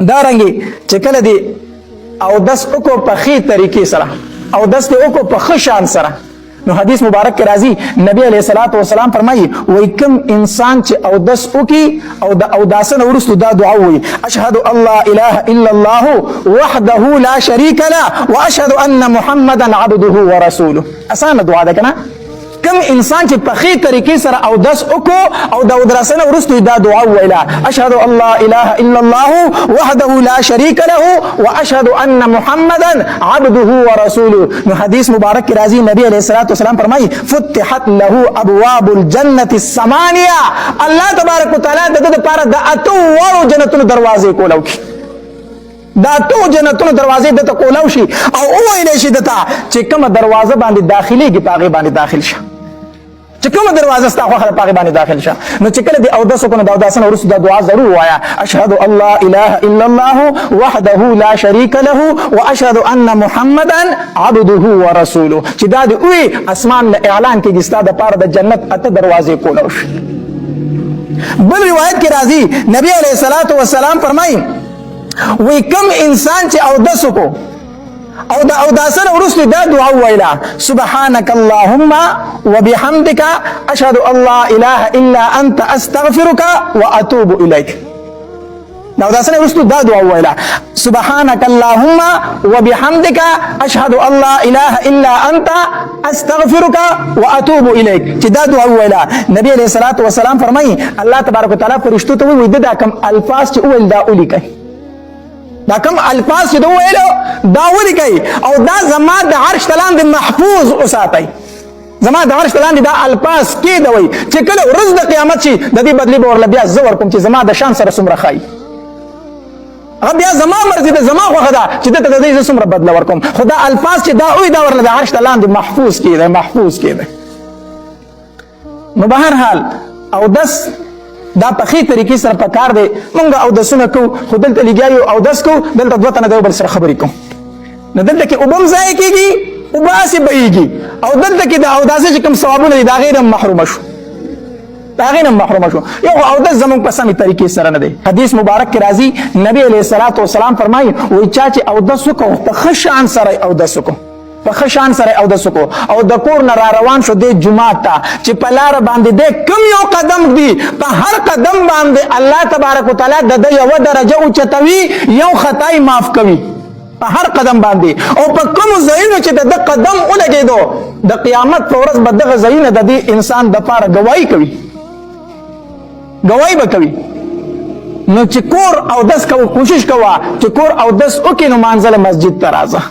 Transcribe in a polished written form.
دارنګي چې کله دی اودس وکړو په ښې طریقې سره، اودس دې وکړو په ښه شان سره، نو حدیث مبارک کې راځي نبی علیه الصلاۃ والسلام فرمایي وای کوم انسان چې اودس وکي او د اوداسه نه وروسته دا دعا وایي اشهد ان لا اله الا الله وحده لا شریک له واشهد ان محمدا عبده ورسوله. اسانه دعا ده کنه. کوم انسان چې په ښې طریقې سره اودس وکړو او د اوداسه نه وروسته دا دعا ویله اشهد ان لا اله الا الله وحده لا شریک له واشهد ان محمدا عبده ورسوله، نو حدیث مبارک کې راځي نبی علیه الصلاۃ والسلام فرمایي فتحت له ابواب الجنه الثمانیه، الله تبارک وتعالی د دې لپاره د اتو وړو جنتونو دروازې کولو کی، دا ټول جنتونو دروازې دته کولو شي او وویل شي دته چې کومه دروازه باندې داخليږي پاغه باندې داخل شه، چې کومه دروازه ستا خوښه پاغه باندې داخل شه. نو چې کله دی اودس وکړو د اوداسه نه وروسته دا دعا ضرور وایا اشهد ان لا اله الا الله وحده لا شریک له واشهد ان محمدا عبده ورسوله، چې دا دی وی اسمان له اعلان کېږي ستا د پاره د جنت اته دروازې کولو شي. بل روایت کې راځي نبی علیه الصلاۃ والسلام فرمایي وی کم انسان چې اودس وکړو او د اوداسه نه وروسته دا دعا ویله سبحانك اللهم وبحمدك اشهد ان لا اله الا انت استغفرك واتوب اليك. د اوداسه نه وروسته دا دعا ویله سبحانك اللهم وبحمدك اشهد ان لا اله الا انت استغفرك واتوب اليك، چې دا دعا ویله نبی علیه الصلاۃ والسلام فرمایي الله تبارک وتعالی فرشتو ته وایي دا کوم الفاظ چې ویل دا ولیکئ، دا کوم الفاظ چې دا ویلو دا ولیکئ او دا زما د عرش تلاندې محفوظ وساتئ، زما د عرش تلاندې دا الفاظ کېدوئ چې کله ورځ د قیامت شي د دې بدلې به ورله بیا زه ورکوم چې زما د شان سره څومره ښایي، هغه بیا زما مرضي ده زما خوښه ده چې دته د دې زه څومره بدله ورکوم، خو دا الفاظ چې دا وایي دا ورله د عرش تلاندې محفوظ کېده محفوظ کېده. نو به هر حال اودس دا په ښې طریقې سره په کار دی. مونږ اودسونه کوو خو دلته لګیا یو اودس کوو دلته دوه تنه د یو بل سره خبرې کوو، نو دلته کې اوبه هم ضایع کېږي اوبه هسې بهیږي او دلته کې د اوداسه چې کوم ثوابونه دي د هغې نه هم محرومه شو، د هغې نه هم محرومه شو. یو اودس زموږ په سمې طریقې سره نه دی. حدیث مبارک کې راځي نبی علیه الصلاۃ والسلام فرمایي وایي چا چې اودس وکړو په ښه شان سره اودس وکړو، په ښه شان سره اودس وکړو او د کور نه را روان شو دی جومات ته چې په لاره باندې دی کوم یو قدم دی په هر قدم باندې الله تبارک وتعالی د ده یوه درجه اوچتوي یو خطا یې معاف کوي په هر قدم باندې، او په کومو ځایونو چې د ده قدم ولګېدو د قیامت په ورځ به دغه ځایونه د دې انسان دپاره ګواهي کوي، ګواهي به کوي. نو چې کور اودس کوو کوشش کوه چې کور اودس وکړې نو مانځله مسجد ته راځه.